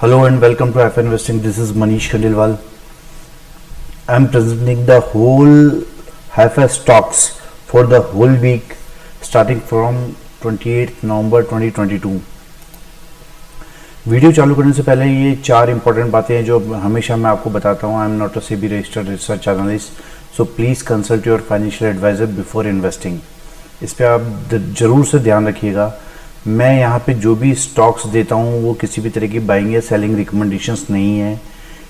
Hello and welcome to F Investing. This is Manish Khandelwal. I am presenting the whole HFA stocks for the whole week starting from 28th November 2022. Video चालू करने से पहले ये चार important बातें हैं जो हमेशा मैं आपको बताता हूँ. I am not a SEBI registered research analyst, so please consult your financial advisor before investing. इस पर आप ज़रूर से ध्यान रखिएगा. मैं यहाँ पे जो भी स्टॉक्स देता हूँ वो किसी भी तरह की बाइंग या सेलिंग रिकमेंडेशंस नहीं है.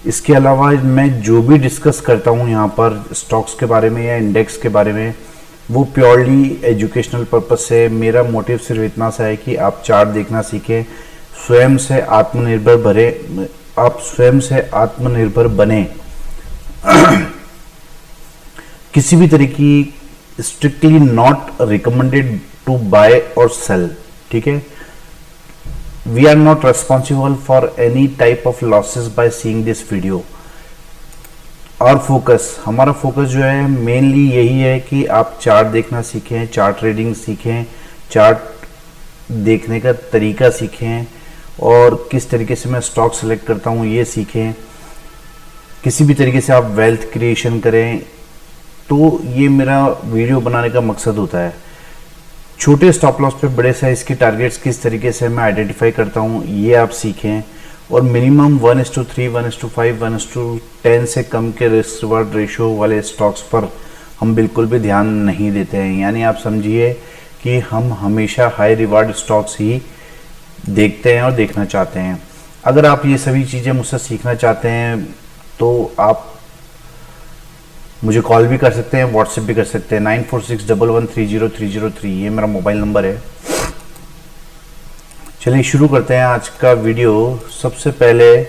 इसके अलावा मैं जो भी डिस्कस करता हूँ यहाँ पर स्टॉक्स के बारे में या इंडेक्स के बारे में वो प्योरली एजुकेशनल पर्पस से. मेरा मोटिव सिर्फ इतना सा है कि आप चार्ट देखना सीखें, स्वयं से आत्मनिर्भर बने. किसी भी तरह की strictly not recommended to buy और सेल. ठीक है, we are not responsible for any type of losses by seeing this video. और हमारा फोकस जो है मेनली यही है कि आप चार्ट देखना सीखें, चार्ट ट्रेडिंग सीखें, चार्ट देखने का तरीका सीखें और किस तरीके से मैं स्टॉक सेलेक्ट करता हूँ ये सीखें. किसी भी तरीके से आप वेल्थ क्रिएशन करें, तो ये मेरा वीडियो बनाने का मकसद होता है. छोटे स्टॉप लॉस पे बड़े साइज के टारगेट्स किस तरीके से मैं आइडेंटिफाई करता हूँ ये आप सीखें. और मिनिमम 1:3, 1:5, 1:10 से कम के रिस्क रिवार्ड रेशियो वाले स्टॉक्स पर हम बिल्कुल भी ध्यान नहीं देते हैं. यानी आप समझिए कि हम हमेशा हाई रिवार्ड स्टॉक्स ही देखते हैं और देखना चाहते हैं. अगर आप ये सभी चीज़ें मुझसे सीखना चाहते हैं तो आप मुझे कॉल भी कर सकते हैं, व्हाट्सएप भी कर सकते हैं. 9461130303 ये मेरा मोबाइल नंबर है. चलिए शुरू करते हैं आज का वीडियो. सबसे पहले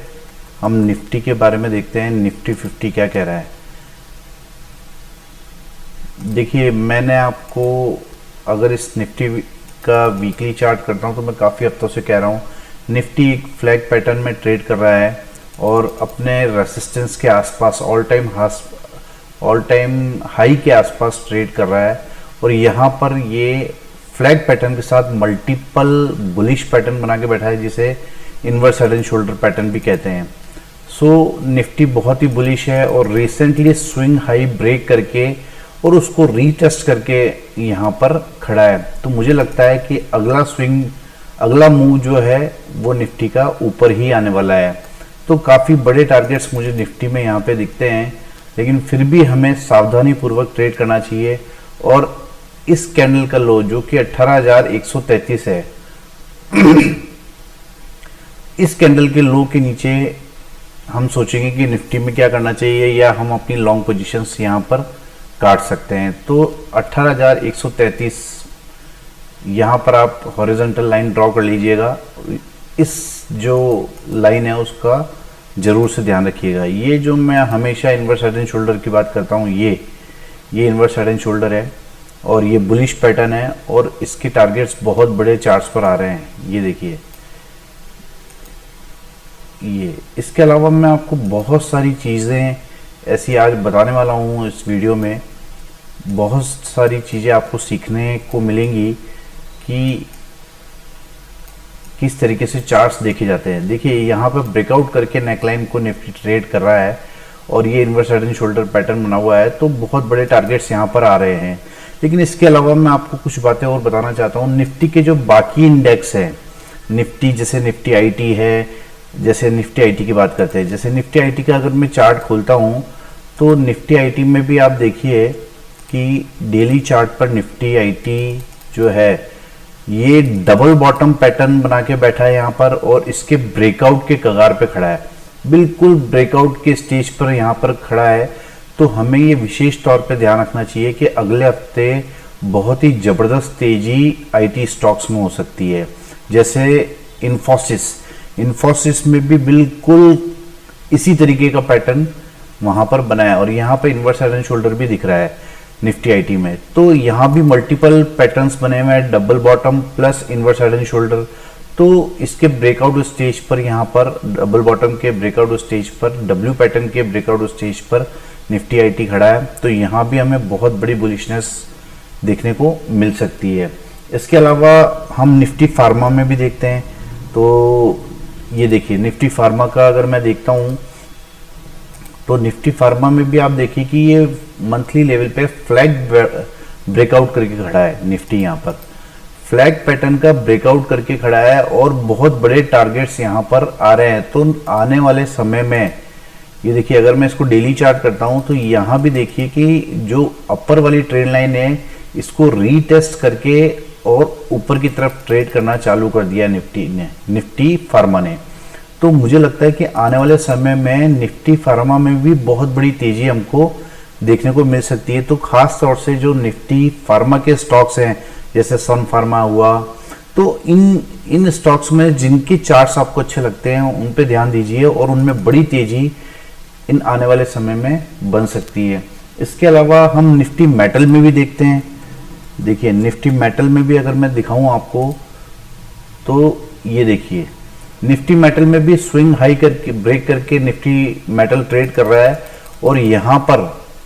हम निफ्टी के बारे में देखते हैं. निफ्टी 50 क्या कह रहा है. देखिए, मैंने आपको अगर इस निफ्टी का वीकली चार्ट करता हूं तो मैं काफ़ी हफ्तों से कह रहा हूं निफ्टी एक फ्लैग पैटर्न में ट्रेड कर रहा है और अपने रेसिस्टेंस के आसपास ऑल टाइम हाई के आसपास ट्रेड कर रहा है. और यहाँ पर ये फ्लैग पैटर्न के साथ मल्टीपल बुलिश पैटर्न बना के बैठा है जिसे inverse head and shoulder pattern भी कहते हैं. सो निफ्टी बहुत ही बुलिश है और रिसेंटली स्विंग हाई ब्रेक करके और उसको रीटेस्ट करके यहाँ पर खड़ा है. तो मुझे लगता है कि अगला मूव जो है वो निफ्टी का ऊपर ही आने वाला है. तो काफ़ी बड़े टारगेट्स मुझे निफ्टी में यहाँ पे दिखते हैं, लेकिन फिर भी हमें सावधानी पूर्वक ट्रेड करना चाहिए. और इस कैंडल का लो जो कि 18,133 है इस कैंडल के लो के नीचे हम सोचेंगे कि निफ्टी में क्या करना चाहिए या हम अपनी लॉन्ग पोजीशंस यहाँ पर काट सकते हैं. तो 18,133 यहाँ पर आप हॉरिजॉन्टल लाइन ड्रॉ कर लीजिएगा. इस जो लाइन है उसका जरूर से ध्यान रखिएगा. ये जो मैं हमेशा इनवर्स हेड एंड शोल्डर की बात करता हूँ ये इनवर्स हेड एंड शोल्डर है और ये बुलिश पैटर्न है और इसके टारगेट्स बहुत बड़े चार्ट्स पर आ रहे हैं. ये देखिए, ये इसके अलावा मैं आपको बहुत सारी चीज़ें ऐसी आज बताने वाला हूँ इस वीडियो में. बहुत सारी चीज़ें आपको सीखने को मिलेंगी कि किस तरीके से चार्ट्स देखे जाते हैं. देखिए, यहाँ पर ब्रेकआउट करके नेकलाइन को निफ्टी ट्रेड कर रहा है और ये inverse head and shoulder pattern बना हुआ है. तो बहुत बड़े टारगेट्स यहाँ पर आ रहे हैं. लेकिन इसके अलावा मैं आपको कुछ बातें और बताना चाहता हूँ. निफ्टी के जो बाकी इंडेक्स हैं, निफ्टी जैसे निफ्टी आईटी है, जैसे निफ्टी आईटी की बात करते हैं, जैसे निफ्टी आईटी का अगर मैं चार्ट खोलता हूँ तो निफ्टी आईटी में भी आप देखिए कि डेली चार्ट पर निफ्टी आईटी जो है ये डबल बॉटम पैटर्न बना के बैठा है यहाँ पर और इसके ब्रेकआउट के कगार पे खड़ा है. बिल्कुल ब्रेकआउट के स्टेज पर यहाँ पर खड़ा है. तो हमें ये विशेष तौर पे ध्यान रखना चाहिए कि अगले हफ्ते बहुत ही जबरदस्त तेजी आईटी स्टॉक्स में हो सकती है. जैसे इन्फोसिस में भी बिल्कुल इसी तरीके का पैटर्न वहां पर बना है और यहाँ पर इनवर्स हेड एंड शोल्डर भी दिख रहा है निफ्टी आईटी में. तो यहाँ भी मल्टीपल पैटर्न्स बने हुए हैं, double bottom plus inverse head and shoulder. तो इसके ब्रेकआउट स्टेज पर यहाँ पर डबल बॉटम के ब्रेकआउट स्टेज पर, डब्ल्यू पैटर्न के ब्रेकआउट स्टेज पर निफ्टी आईटी खड़ा है. तो यहाँ भी हमें बहुत बड़ी बुलिशनेस देखने को मिल सकती है. इसके अलावा हम निफ्टी फार्मा में भी देखते हैं. तो ये देखिए निफ्टी फार्मा का अगर मैं देखता हूं तो निफ्टी फार्मा में भी आप देखिए कि ये मंथली लेवल पे फ्लैग ब्रेकआउट करके खड़ा है। निफ्टी यहाँ पर फ्लैग पैटर्न का ब्रेकआउट करके खड़ा है और बहुत बड़े टारगेट्स यहाँ पर आ रहे हैं। तो आने वाले समय में ये देखिए अगर मैं इसको डेली चार्ट करता हूँ तो यहाँ भी देखिए कि जो अपर वाली ट्रेंड लाइन है इसको रीटेस्ट करके और ऊपर की तरफ ट्रेड करना चालू कर दिया निफ्टी फार्मा ने। तो मुझे लगता है कि आने वाले समय में निफ्टी फार्मा में भी बहुत बड़ी तेजी हमको देखने को मिल सकती है। तो खास तौर से जो निफ्टी फार्मा के स्टॉक्स हैं जैसे सन फार्मा हुआ, तो इन स्टॉक्स में जिनके चार्ट्स आपको अच्छे लगते हैं उन पे ध्यान दीजिए और उनमें बड़ी तेजी इन आने वाले समय में बन सकती है। इसके अलावा हम निफ्टी मेटल में भी देखते हैं। देखिए निफ्टी मेटल में भी अगर मैं दिखाऊं आपको तो ये देखिए निफ्टी मेटल में भी स्विंग हाई करके ब्रेक करके निफ्टी मेटल ट्रेड कर रहा है और यहां पर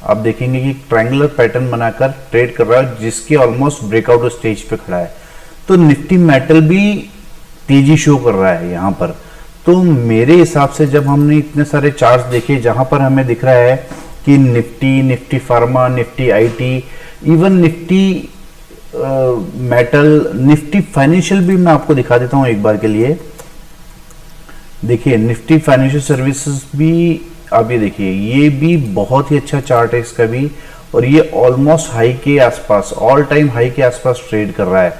आप देखेंगे कि ट्रायंगुलर पैटर्न बनाकर ट्रेड कर रहा है जिसके ऑलमोस्ट ब्रेकआउट स्टेज पे खड़ा है। तो निफ्टी मेटल भी तेजी शो कर रहा है यहां पर। तो मेरे हिसाब से जब हमने इतने सारे चार्ट्स देखे जहां पर हमें दिख रहा है कि Nifty pharma, Nifty IT, even Nifty metal, Nifty financial भी मैं आपको दिखा देता हूं एक बार के लिए। देखिए निफ्टी फाइनेंशियल सर्विसेज भी आप ये देखिए ये भी बहुत ही अच्छा चार्ट है इसका भी और ये ऑलमोस्ट हाई के आसपास, ऑल टाइम हाई के आसपास ट्रेड कर रहा है।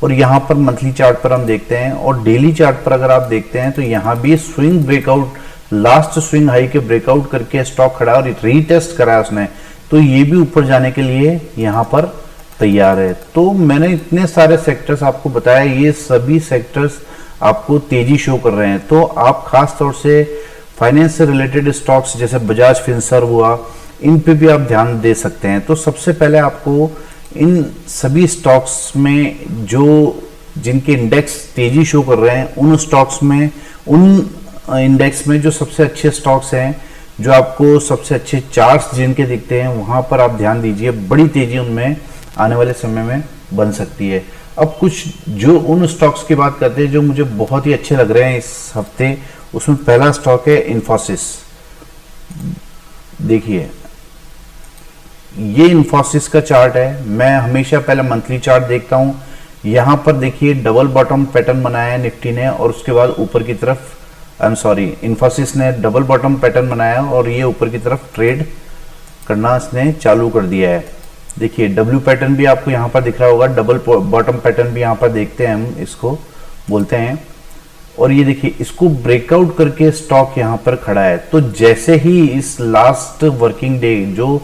और यहाँ पर मंथली चार्ट पर हम देखते हैं और डेली चार्ट पर अगर आप देखते हैं तो यहाँ भी swing breakout, last swing high के ब्रेकआउट करके स्टॉक खड़ा और रीटेस्ट करा है उसने। तो ये भी ऊपर जाने के लिए यहाँ पर तैयार है। तो मैंने इतने सारे सेक्टर्स आपको बताया, ये सभी सेक्टर्स आपको तेजी शो कर रहे हैं। तो आप खास तौर से फाइनेंस से रिलेटेड स्टॉक्स जैसे बजाज फिनसर्व हुआ, इन पे भी आप ध्यान दे सकते हैं। तो सबसे पहले आपको इन सभी स्टॉक्स में जो जिनके इंडेक्स तेजी शो कर रहे हैं उन स्टॉक्स में, उन इंडेक्स में जो सबसे अच्छे स्टॉक्स हैं, जो आपको सबसे अच्छे चार्ट्स जिनके दिखते हैं वहां पर आप ध्यान दीजिए। बड़ी तेजी उनमें आने वाले समय में बन सकती है। अब कुछ जो उन स्टॉक्स की बात करते हैं जो मुझे बहुत ही अच्छे लग रहे हैं इस हफ्ते, उसमें पहला स्टॉक है इन्फोसिस। देखिए ये इन्फोसिस का चार्ट है। मैं हमेशा पहले मंथली चार्ट देखता हूं। यहां पर देखिए डबल बॉटम पैटर्न बनाया है निफ्टी ने और उसके बाद ऊपर की तरफ, इन्फोसिस ने डबल बॉटम पैटर्न बनाया और ये ऊपर की तरफ ट्रेड करना इसने चालू कर दिया है। देखिए डब्ल्यू पैटर्न भी आपको यहाँ पर दिख रहा होगा, डबल बॉटम पैटर्न भी यहाँ पर देखते हैं, हम इसको बोलते हैं। और ये देखिए इसको ब्रेकआउट करके स्टॉक यहाँ पर खड़ा है। तो जैसे ही इस लास्ट वर्किंग डे जो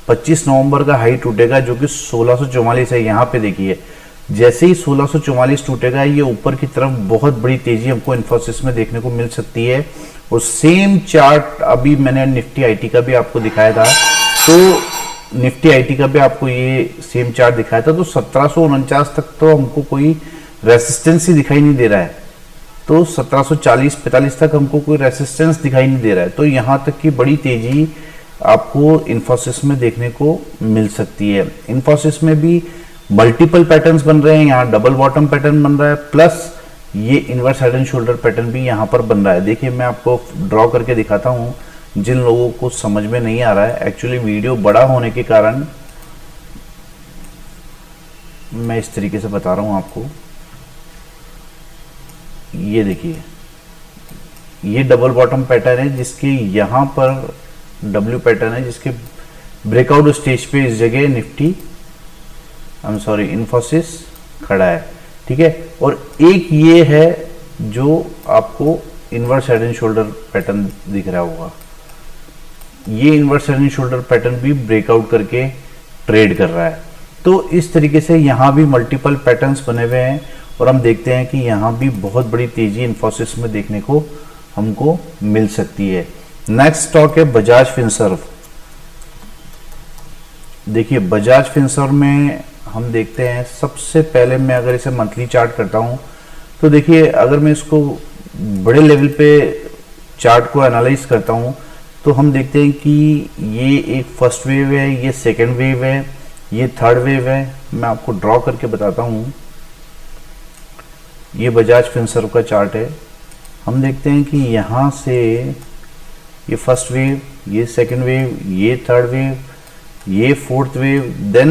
25 नवंबर का हाई टूटेगा जो कि 1644 है, यहाँ पे देखिए जैसे ही 1644 टूटेगा ये ऊपर की तरफ बहुत बड़ी तेजी हमको इन्फोसिस में देखने को मिल सकती है। और सेम चार्ट अभी मैंने निफ्टी आईटी का भी आपको दिखाया था, तो निफ्टी आईटी का भी आपको ये सेम चार्ट दिखाया था। तो 1749 तक तो हमको कोई रेसिस्टेंस ही दिखाई नहीं दे रहा है। तो 1740-45 तक हमको कोई रेसिस्टेंस दिखाई नहीं दे रहा है। तो यहां तक की बड़ी तेजी आपको इन्फोसिस में देखने को मिल सकती है। इन्फोसिस में भी मल्टीपल पैटर्न्स बन रहे हैं, यहाँ डबल बॉटम पैटर्न बन रहा है, प्लस ये inverse head and shoulder pattern भी यहाँ पर बन रहा है। देखिए मैं आपको ड्रॉ करके दिखाता हूँ जिन लोगों को समझ में नहीं आ रहा है। एक्चुअली वीडियो बड़ा होने के कारण मैं इस तरीके से बता रहा हूँ आपको। ये देखिए ये डबल बॉटम पैटर्न है जिसके यहाँ पर डब्ल्यू पैटर्न है जिसके ब्रेकआउट स्टेज पे इस जगह निफ्टी इन्फोसिस खड़ा है, ठीक है। और एक ये है जो आपको inverse head and shoulder pattern दिख रहा होगा। ये inverse head and shoulder pattern भी ब्रेकआउट करके ट्रेड कर रहा है। तो इस तरीके से यहाँ भी मल्टीपल पैटर्न्स बने हुए हैं और हम देखते हैं कि यहाँ भी बहुत बड़ी तेजी इन्फोसिस में देखने को हमको मिल सकती है। नेक्स्ट स्टॉक है बजाज फिनसर्व। देखिए बजाज फिनसर्व में हम देखते हैं, सबसे पहले मैं अगर इसे मंथली चार्ट करता हूं तो देखिए अगर मैं इसको बड़े लेवल पे चार्ट को एनालाइज करता हूं तो हम देखते हैं कि ये एक फर्स्ट वेव है, ये सेकेंड वेव है, ये थर्ड वेव है। मैं आपको ड्रॉ करके बताता हूं। ये बजाज फिनसर्व का चार्ट है। हम देखते हैं कि यहाँ से ये फर्स्ट वेव, ये सेकंड वेव, ये थर्ड वेव, ये फोर्थ वेव, देन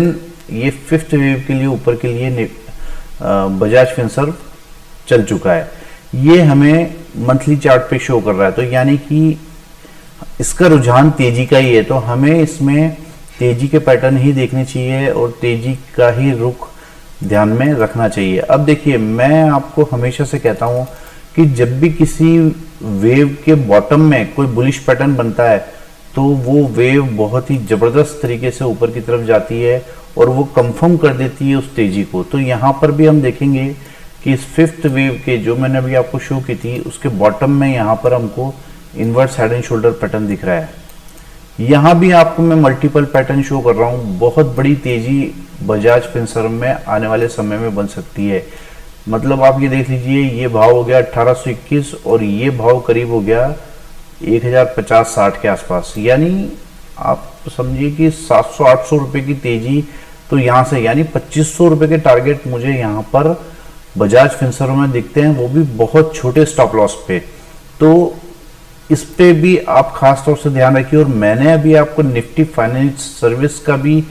ये फिफ्थ वेव के लिए ऊपर के लिए बजाज फिनसर्व चल चुका है। ये हमें मंथली चार्ट पे शो कर रहा है, तो यानी कि इसका रुझान तेजी का ही है, तो हमें इसमें तेजी के पैटर्न ही देखने चाहिए और तेजी का ही रुख ध्यान में रखना चाहिए। अब देखिए, मैं आपको हमेशा से कहता हूं कि जब भी किसी वेव के बॉटम में कोई बुलिश पैटर्न बनता है तो वो वेव बहुत ही जबरदस्त तरीके से ऊपर की तरफ जाती है और वो कंफर्म कर देती है उस तेजी को। तो यहाँ पर भी हम देखेंगे कि इस फिफ्थ वेव के जो मैंने अभी आपको शो की थी उसके बॉटम में यहाँ पर हमको inverse head and shoulder pattern दिख रहा है। यहाँ भी आपको मैं मल्टीपल पैटर्न शो कर रहा हूँ। बहुत बड़ी तेजी बजाज फिनसर्व में आने वाले समय में बन सकती है। मतलब आप ये देख लीजिए, ये भाव हो गया 1821 और ये भाव करीब हो गया 1050-60 के आसपास, यानी आप समझिए कि 700-800 रुपए की तेजी तो यहाँ से, यानी 2500 रुपए के टारगेट मुझे यहाँ पर बजाज फिनसर्व में दिखते हैं, वो भी बहुत छोटे स्टॉप लॉस पे। तो इस पे भी आप खास तौर से ध्यान रखिए। और मैंने अभी आपको निफ्टी फाइनेंस सर्विस का भी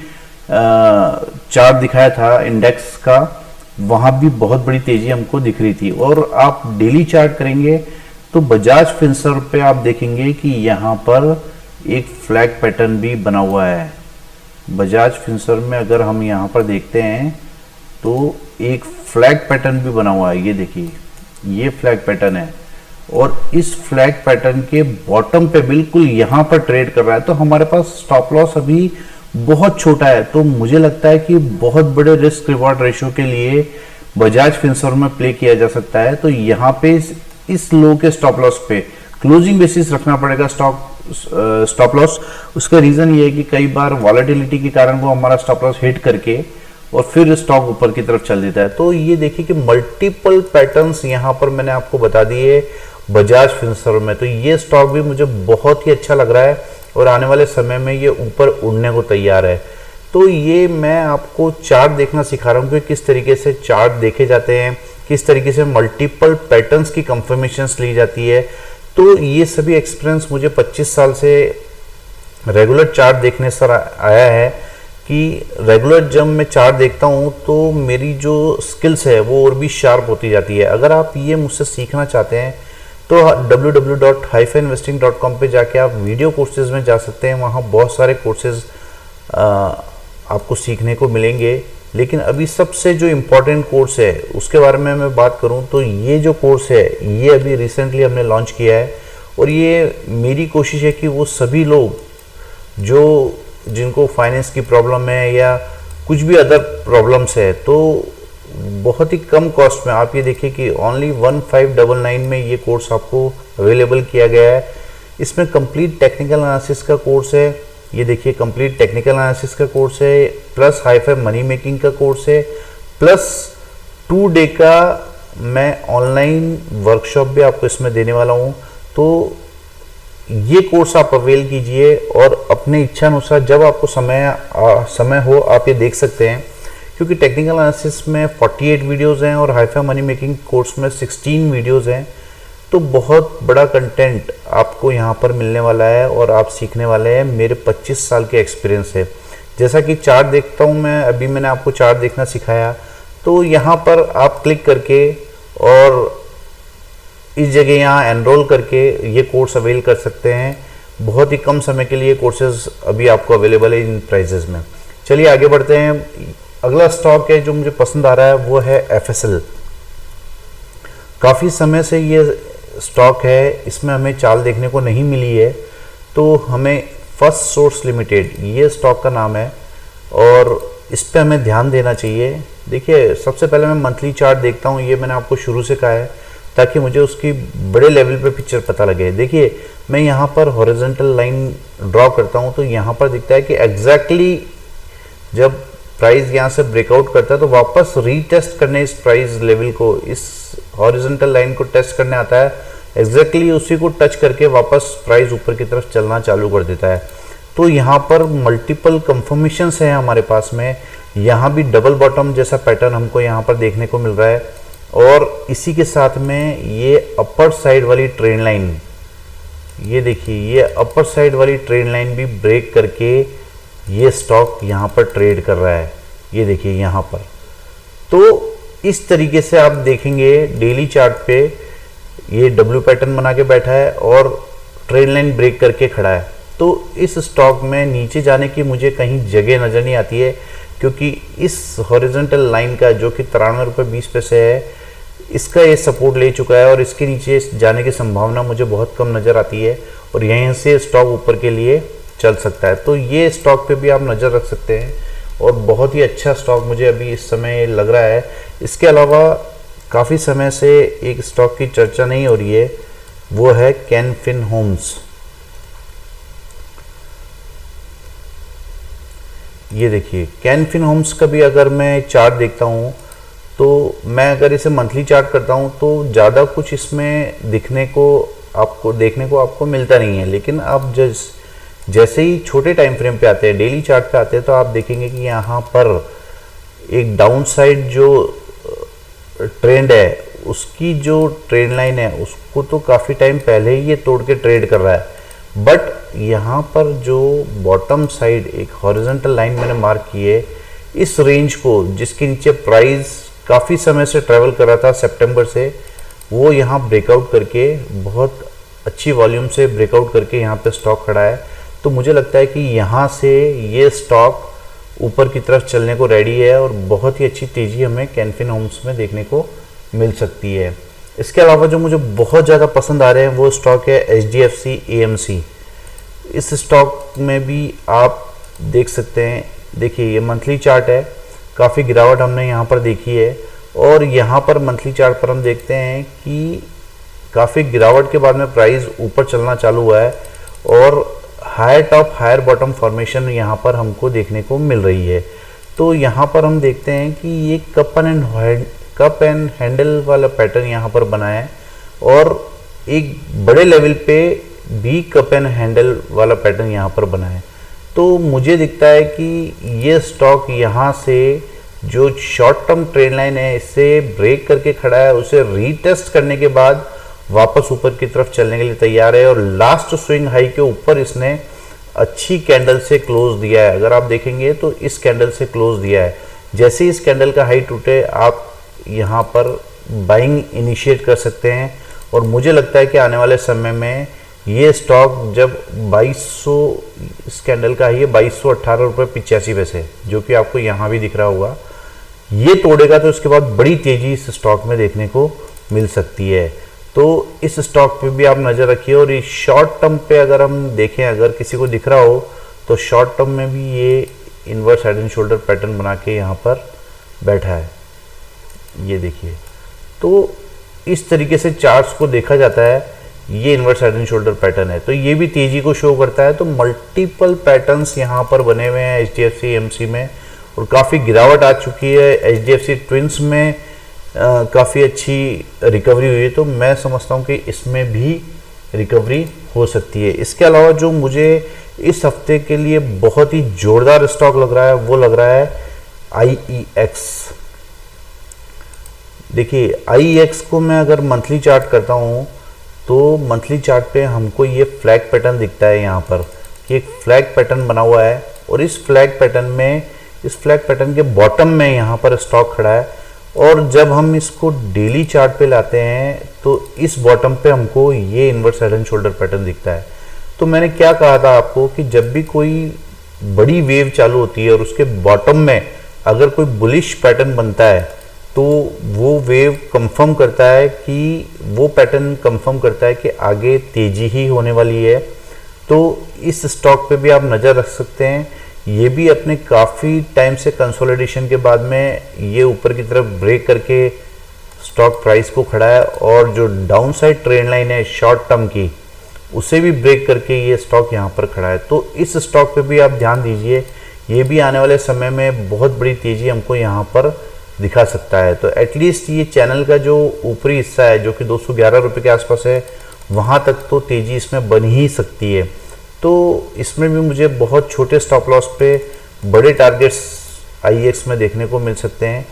चार्ट दिखाया था इंडेक्स का, वहां भी बहुत बड़ी तेजी हमको दिख रही थी। और आप डेली चार्ट करेंगे तो बजाज फिनसर्व पे आप देखेंगे कि यहाँ पर एक फ्लैग पैटर्न भी बना हुआ है। बजाज फिनसर्व में अगर हम यहाँ पर देखते हैं तो एक फ्लैग पैटर्न भी बना हुआ है, ये देखिए, ये फ्लैग पैटर्न है और इस फ्लैग पैटर्न के बॉटम पे बिल्कुल यहाँ पर ट्रेड कर रहा है। तो हमारे पास स्टॉप लॉस अभी बहुत छोटा है, तो मुझे लगता है कि बहुत बड़े रिस्क रिवॉर्ड रेशियो के लिए बजाज फिनसर्व में प्ले किया जा सकता है। तो यहाँ पे इस लो के स्टॉप लॉस पे क्लोजिंग बेसिस रखना पड़ेगा स्टॉप लॉस। उसका रीजन ये है कि कई बार वॉलेटिलिटी के कारण वो हमारा स्टॉप लॉस हिट करके और फिर स्टॉक ऊपर की तरफ चल देता है। तो ये देखिए कि मल्टीपल पैटर्न्स यहाँ पर मैंने आपको बता दिए बजाज फिनसर्व में। तो ये स्टॉक भी मुझे बहुत ही अच्छा लग रहा है और आने वाले समय में ये ऊपर उड़ने को तैयार है। तो ये मैं आपको चार्ट देखना सिखा रहा हूँ कि किस तरीके से चार्ट देखे जाते हैं, किस तरीके से मल्टीपल पैटर्न्स की कंफर्मेशंस ली जाती है। तो ये सभी एक्सपीरियंस मुझे 25 साल से रेगुलर चार्ट देखने से आया है कि रेगुलर जब मैं चार्ट देखता हूँ तो मेरी जो स्किल्स है वो और भी शार्प होती जाती है। अगर आप ये मुझसे सीखना चाहते हैं तो www.haifainvesting.com पे जाके आप वीडियो कोर्सेज में जा सकते हैं। वहाँ बहुत सारे कोर्सेज आपको सीखने को मिलेंगे। लेकिन अभी सबसे जो इम्पोर्टेंट कोर्स है उसके बारे में मैं बात करूं तो ये जो कोर्स है ये अभी रिसेंटली हमने लॉन्च किया है और ये मेरी कोशिश है कि वो सभी लोग जो जिनको फाइनेंस की प्रॉब्लम है या कुछ भी अदर प्रॉब्लम्स है तो बहुत ही कम कॉस्ट में, आप ये देखिए कि ओनली 1599 में ये कोर्स आपको अवेलेबल किया गया है। इसमें कंप्लीट टेक्निकल एनालिसिस का कोर्स है, ये देखिए कंप्लीट टेक्निकल एनालिसिस का कोर्स है, प्लस हाई-फाई मनी मेकिंग का कोर्स है, प्लस 2 डे का मैं ऑनलाइन वर्कशॉप भी आपको इसमें देने वाला हूँ। तो ये कोर्स आप अवेल कीजिए और अपने इच्छा अनुसार जब आपको समय हो आप ये देख सकते हैं, क्योंकि टेक्निकल एनालिसिस में 48 वीडियोज़ हैं और हाई-फाई मनी मेकिंग कोर्स में 16 वीडियोज़ हैं। तो बहुत बड़ा कंटेंट आपको यहाँ पर मिलने वाला है और आप सीखने वाले हैं। मेरे 25 साल के एक्सपीरियंस है। जैसा कि चार्ट देखता हूँ मैं, अभी मैंने आपको चार्ट देखना सिखाया, तो यहाँ पर आप क्लिक करके और इस जगह यहाँ एनरोल करके ये कोर्स अवेल कर सकते हैं। बहुत ही कम समय के लिए कोर्सेज अभी आपको अवेलेबल है इन प्राइजेज में। चलिए आगे बढ़ते हैं। अगला स्टॉक है जो मुझे पसंद आ रहा है वो है FSL। काफ़ी समय से ये स्टॉक है, इसमें हमें चाल देखने को नहीं मिली है, तो हमें फर्स्ट सोर्स लिमिटेड ये स्टॉक का नाम है और इस पे हमें ध्यान देना चाहिए। देखिए सबसे पहले मैं मंथली चार्ट देखता हूँ, ये मैंने आपको शुरू से कहा है ताकि मुझे उसकी बड़े लेवल पे पिक्चर पता लगे। देखिए मैं यहाँ पर हॉरिजॉन्टल लाइन ड्रॉ करता हूँ तो यहाँ पर दिखता है कि एग्जैक्टली जब प्राइस यहाँ से ब्रेकआउट करता है तो वापस रीटेस्ट करने इस प्राइस लेवल को, इस हॉरिजॉन्टल लाइन को टेस्ट करने आता है, एग्जैक्टली उसी को टच करके वापस प्राइस ऊपर की तरफ चलना चालू कर देता है। तो यहाँ पर मल्टीपल कंफर्मेशंस हैं हमारे पास में। यहाँ भी डबल बॉटम जैसा पैटर्न हमको यहाँ पर देखने को मिल रहा है। और इसी के साथ में ये अपर साइड वाली ट्रेंड लाइन, ये देखिए ये अपर साइड वाली ट्रेंड लाइन भी ब्रेक करके ये स्टॉक यहाँ पर ट्रेड कर रहा है। ये देखिए यहाँ पर, तो इस तरीके से आप देखेंगे डेली चार्ट पे ये डब्ल्यू पैटर्न बना के बैठा है और ट्रेंड लाइन ब्रेक करके खड़ा है। तो इस स्टॉक में नीचे जाने की मुझे कहीं जगह नज़र नहीं आती है, क्योंकि इस हॉरिजॉन्टल लाइन का जो कि 93 रुपये 20 पैसे है, इसका ये सपोर्ट ले चुका है और इसके नीचे जाने की संभावना मुझे बहुत कम नज़र आती है और यहीं से स्टॉक ऊपर के लिए चल सकता है। तो ये स्टॉक पे भी आप नज़र रख सकते हैं और बहुत ही अच्छा स्टॉक मुझे अभी इस समय लग रहा है। इसके अलावा काफ़ी समय से एक स्टॉक की चर्चा नहीं हो रही है, वो है कैन फिन होम्स। ये देखिए कैन फिन होम्स का भी अगर मैं चार्ट देखता हूँ तो मैं अगर इसे मंथली चार्ट करता हूँ तो ज़्यादा कुछ इसमें देखने को आपको मिलता नहीं है। लेकिन आप जैसे ही छोटे टाइम फ्रेम पे आते हैं, डेली चार्ट पे आते हैं, तो आप देखेंगे कि यहाँ पर एक डाउन साइड जो ट्रेंड है, उसकी जो ट्रेंड लाइन है उसको तो काफ़ी टाइम पहले ही ये तोड़ के ट्रेड कर रहा है। बट यहाँ पर जो बॉटम साइड एक हॉरिजॉन्टल लाइन मैंने मार्क की है, इस रेंज को जिसके नीचे प्राइस काफ़ी समय से ट्रेवल कर रहा था सितंबर से, वो यहाँ ब्रेकआउट करके बहुत अच्छी वॉल्यूम से ब्रेकआउट करके यहाँ पे स्टॉक खड़ा है। तो मुझे लगता है कि यहाँ से ये स्टॉक ऊपर की तरफ चलने को रेडी है और बहुत ही अच्छी तेज़ी हमें कैन फिन होम्स में देखने को मिल सकती है। इसके अलावा जो मुझे बहुत ज़्यादा पसंद आ रहे हैं वो स्टॉक है HDFC AMC। इस स्टॉक में भी आप देख सकते हैं, देखिए ये मंथली चार्ट है, काफ़ी गिरावट हमने यहाँ पर देखी है और यहाँ पर मंथली चार्ट पर हम देखते हैं कि काफ़ी गिरावट के बाद में प्राइस ऊपर चलना चालू हुआ है और higher top higher bottom formation यहाँ पर हमको देखने को मिल रही है। तो यहाँ पर हम देखते हैं कि ये कप एंड हैंडल वाला पैटर्न यहाँ पर बना है और एक बड़े लेवल पे भी कप एंड हैंडल वाला पैटर्न यहाँ पर बना है। तो मुझे दिखता है कि ये स्टॉक यहाँ से जो शॉर्ट टर्म ट्रेंड लाइन है इससे ब्रेक करके खड़ा है, उसे रीटेस्ट करने के बाद वापस ऊपर की तरफ चलने के लिए तैयार है और लास्ट स्विंग हाई के ऊपर इसने अच्छी कैंडल से क्लोज दिया है। अगर आप देखेंगे तो इस कैंडल से क्लोज दिया है। जैसे ही इस कैंडल का हाई टूटे आप यहाँ पर बाइंग इनिशिएट कर सकते हैं और मुझे लगता है कि आने वाले समय में ये स्टॉक जब 2200, इस कैंडल का है ये 2218 रुपये 85 पैसे, जो कि आपको यहाँ भी दिख रहा होगा, ये तोड़ेगा तो उसके बाद बड़ी तेज़ी इस स्टॉक में देखने को मिल सकती है। तो इस स्टॉक पे भी आप नज़र रखिए और इस शॉर्ट टर्म पे अगर हम देखें, अगर किसी को दिख रहा हो तो शॉर्ट टर्म में भी ये inverse head and shoulder pattern बना के यहाँ पर बैठा है, ये देखिए। तो इस तरीके से चार्ट्स को देखा जाता है, ये inverse head and shoulder pattern है तो ये भी तेज़ी को शो करता है। तो मल्टीपल पैटर्न्स यहाँ पर बने हुए हैं HDFC AMC में और काफ़ी गिरावट आ चुकी है। HDFC ट्विंस में काफ़ी अच्छी रिकवरी हुई है, तो मैं समझता हूँ कि इसमें भी रिकवरी हो सकती है। इसके अलावा जो मुझे इस हफ्ते के लिए बहुत ही जोरदार स्टॉक लग रहा है वो लग रहा है IEX। देखिए IEX को मैं अगर मंथली चार्ट करता हूँ तो मंथली चार्ट पे हमको ये फ्लैग पैटर्न दिखता है यहाँ पर कि एक फ्लैग पैटर्न बना हुआ है और इस फ्लैग पैटर्न के बॉटम में यहाँ पर स्टॉक खड़ा है और जब हम इसको डेली चार्ट पे लाते हैं तो इस बॉटम पे हमको ये inverse head and shoulder pattern दिखता है। तो मैंने क्या कहा था आपको कि जब भी कोई बड़ी वेव चालू होती है और उसके बॉटम में अगर कोई बुलिश पैटर्न बनता है तो वो वेव कंफर्म करता है कि वो पैटर्न कंफर्म करता है कि आगे तेजी ही होने वाली है। तो इस स्टॉक पे भी आप नज़र रख सकते हैं। ये भी अपने काफ़ी टाइम से कंसोलिडेशन के बाद में ये ऊपर की तरफ ब्रेक करके स्टॉक प्राइस को खड़ा है और जो डाउन साइड ट्रेंड लाइन है शॉर्ट टर्म की, उसे भी ब्रेक करके ये स्टॉक यहाँ पर खड़ा है। तो इस स्टॉक पे भी आप ध्यान दीजिए, ये भी आने वाले समय में बहुत बड़ी तेज़ी हमको यहाँ पर दिखा सकता है। तो एटलीस्ट ये चैनल का जो ऊपरी हिस्सा है जो कि 211 रुपये के आसपास है, वहाँ तक तो तेज़ी इसमें बन ही सकती है। तो इसमें भी मुझे बहुत छोटे स्टॉप लॉस पे बड़े टारगेट्स IEX में देखने को मिल सकते हैं।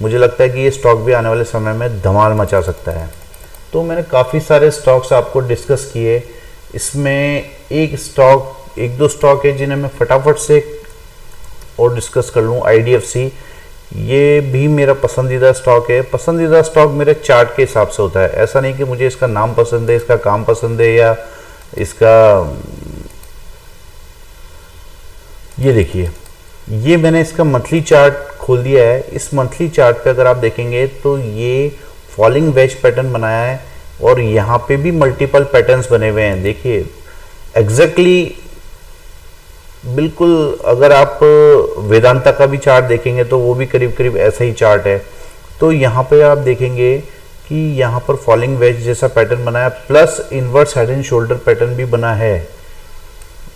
मुझे लगता है कि ये स्टॉक भी आने वाले समय में धमाल मचा सकता है। तो मैंने काफ़ी सारे स्टॉक्स आपको डिस्कस किए, इसमें एक दो स्टॉक है जिन्हें मैं फटाफट से और डिस्कस कर लूँ। IDFC, ये भी मेरा पसंदीदा स्टॉक है। पसंदीदा स्टॉक मेरे चार्ट के हिसाब से होता है, ऐसा नहीं कि मुझे इसका नाम पसंद है, इसका काम पसंद है, या इसका, ये देखिए, ये मैंने इसका मंथली चार्ट खोल दिया है। इस मंथली चार्ट पे अगर आप देखेंगे तो ये फॉलिंग वेज पैटर्न बनाया है और यहाँ पे भी मल्टीपल पैटर्न्स बने हुए हैं। देखिए एग्जैक्टली बिल्कुल, अगर आप वेदांता का भी चार्ट देखेंगे तो वो भी करीब करीब ऐसा ही चार्ट है। तो यहाँ पे आप देखेंगे कि यहाँ पर फॉलिंग वेज जैसा पैटर्न बना है, plus inverse head and shoulder pattern भी बना है।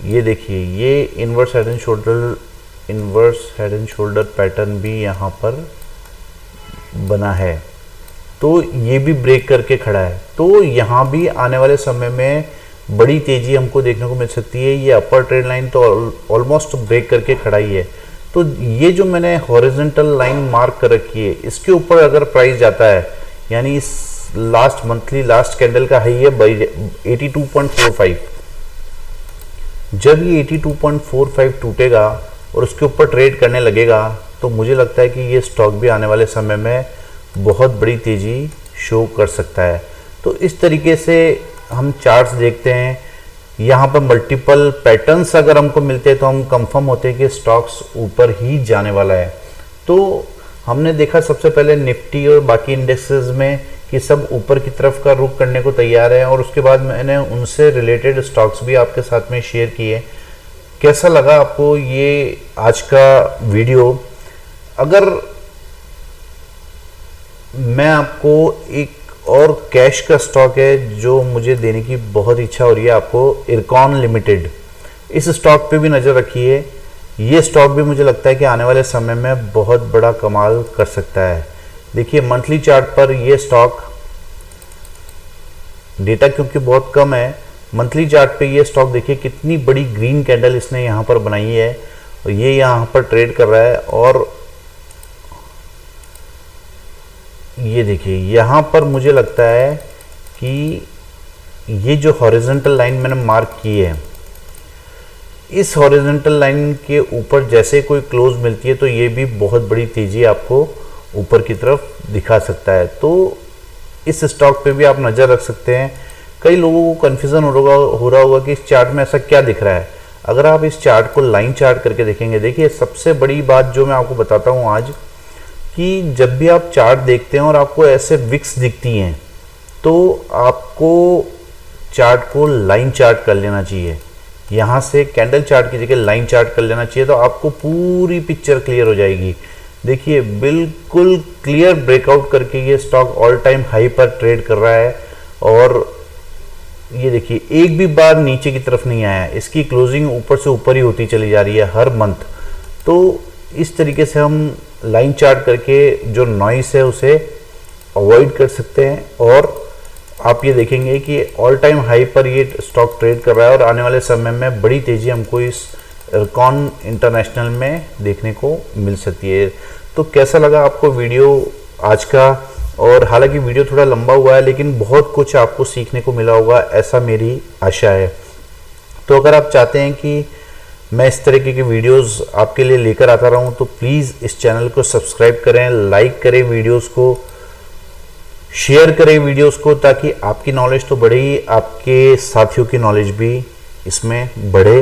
ये देखिए, ये inverse head and shoulder pattern भी यहाँ पर बना है, तो ये भी ब्रेक करके खड़ा है। तो यहाँ भी आने वाले समय में बड़ी तेजी हमको देखने को मिल सकती है। ये अपर ट्रेंड लाइन तो ऑलमोस्ट ब्रेक करके खड़ा ही है। तो ये जो मैंने हॉरिजॉन्टल लाइन मार्क कर रखी है, इसके ऊपर अगर प्राइस जाता है, यानी इस लास्ट कैंडल का हाई है 82.45, जब ये 82.45 टूटेगा और उसके ऊपर ट्रेड करने लगेगा तो मुझे लगता है कि ये स्टॉक भी आने वाले समय में बहुत बड़ी तेजी शो कर सकता है। तो इस तरीके से हम चार्ट्स देखते हैं, यहाँ पर मल्टीपल पैटर्न्स अगर हमको मिलते हैं तो हम कंफर्म होते हैं कि स्टॉक्स ऊपर ही जाने वाला है। तो हमने देखा सबसे पहले निफ्टी और बाकी इंडेक्सेस में कि सब वीडियो की तरफ का रुख करने को तैयार है, और उसके बाद मैंने उनसे रिलेटेड स्टॉक्स भी आपके साथ में शेयर किए। कैसा लगा आपको ये आज का वीडियो? अगर मैं आपको एक और कैश का स्टॉक है जो मुझे देने की बहुत इच्छा हो रही है आपको, इरकॉन लिमिटेड, इस स्टॉक पे भी नज़र रखिए। ये स्टॉक भी मुझे लगता है कि आने वाले समय में बहुत बड़ा कमाल कर सकता है। देखिए मंथली चार्ट पर ये स्टॉक, डेटा क्योंकि बहुत कम है, मंथली चार्ट पे ये स्टॉक देखिए कितनी बड़ी ग्रीन कैंडल इसने यहाँ पर बनाई है और ये यहाँ पर ट्रेड कर रहा है। और ये देखिए यहाँ पर मुझे लगता है कि ये जो हॉरिजॉन्टल लाइन मैंने मार्क की है, इस हॉरिजॉन्टल लाइन के ऊपर जैसे कोई क्लोज मिलती है तो ये भी बहुत बड़ी तेजी आपको ऊपर की तरफ दिखा सकता है। तो इस स्टॉक पे भी आप नज़र रख सकते हैं। कई लोगों को कन्फ्यूज़न हो रहा होगा कि इस चार्ट में ऐसा क्या दिख रहा है। अगर आप इस चार्ट को लाइन चार्ट करके देखेंगे, देखिए सबसे बड़ी बात जो मैं आपको बताता हूँ आज, कि जब भी आप चार्ट देखते हैं और आपको ऐसे विक्स दिखती हैं तो आपको चार्ट को लाइन चार्ट कर लेना चाहिए। यहाँ से कैंडल चार्ट की जगह लाइन चार्ट कर लेना चाहिए, तो आपको पूरी पिक्चर क्लियर हो जाएगी। देखिए बिल्कुल क्लियर ब्रेकआउट करके ये स्टॉक ऑल टाइम हाई पर ट्रेड कर रहा है, और ये देखिए एक भी बार नीचे की तरफ नहीं आया, इसकी क्लोजिंग ऊपर से ऊपर ही होती चली जा रही है हर मंथ। तो इस तरीके से हम लाइन चार्ट करके जो नॉइस है उसे अवॉइड कर सकते हैं, और आप ये देखेंगे कि ऑल टाइम हाई पर ये स्टॉक ट्रेड कर रहा है और आने वाले समय में बड़ी तेज़ी हमको इस इरकॉन इंटरनेशनल में देखने को मिल सकती है। तो कैसा लगा आपको वीडियो आज का? और हालांकि वीडियो थोड़ा लंबा हुआ है लेकिन बहुत कुछ आपको सीखने को मिला होगा, ऐसा मेरी आशा है। तो अगर आप चाहते हैं कि मैं इस तरीके के वीडियोस आपके लिए लेकर आता रहूं तो प्लीज़ इस चैनल को सब्सक्राइब करें, लाइक करें वीडियोस को, शेयर करें वीडियोस को, ताकि आपकी नॉलेज तो बढ़े ही, आपके साथियों की नॉलेज भी इसमें बढ़े।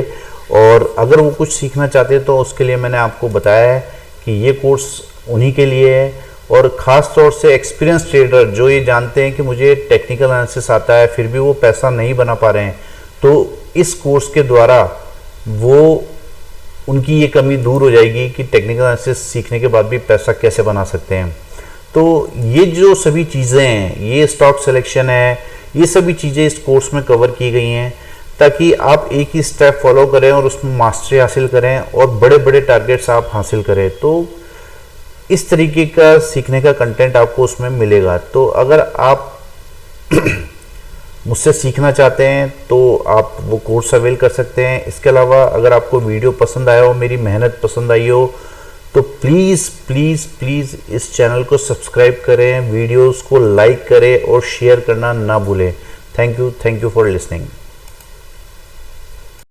और अगर वो कुछ सीखना चाहते हैं तो उसके लिए मैंने आपको बताया है कि ये कोर्स उन्हीं के लिए है, और ख़ास तौर से एक्सपीरियंस ट्रेडर जो ये जानते हैं कि मुझे टेक्निकल एनालिसिस आता है फिर भी वो पैसा नहीं बना पा रहे हैं, तो इस कोर्स के द्वारा वो उनकी ये कमी दूर हो जाएगी कि टेक्निकल एनालिसिस सीखने के बाद भी पैसा कैसे बना सकते हैं। तो ये जो सभी चीज़ें हैं, ये स्टॉक सिलेक्शन है, ये सभी चीज़ें इस कोर्स में कवर की गई हैं ताकि आप एक ही स्टेप फॉलो करें और उसमें मास्टरी हासिल करें और बड़े बड़े टारगेट्स आप हासिल करें। तो इस तरीके का सीखने का कंटेंट आपको उसमें मिलेगा। तो अगर आप मुझसे सीखना चाहते हैं तो आप वो कोर्स अवेल कर सकते हैं। इसके अलावा अगर आपको वीडियो पसंद आया हो, मेरी मेहनत पसंद आई हो, तो प्लीज़ प्लीज़ प्लीज़ इस चैनल को सब्सक्राइब करें, वीडियोस को लाइक करें और शेयर करना ना भूलें। Thank you for listening.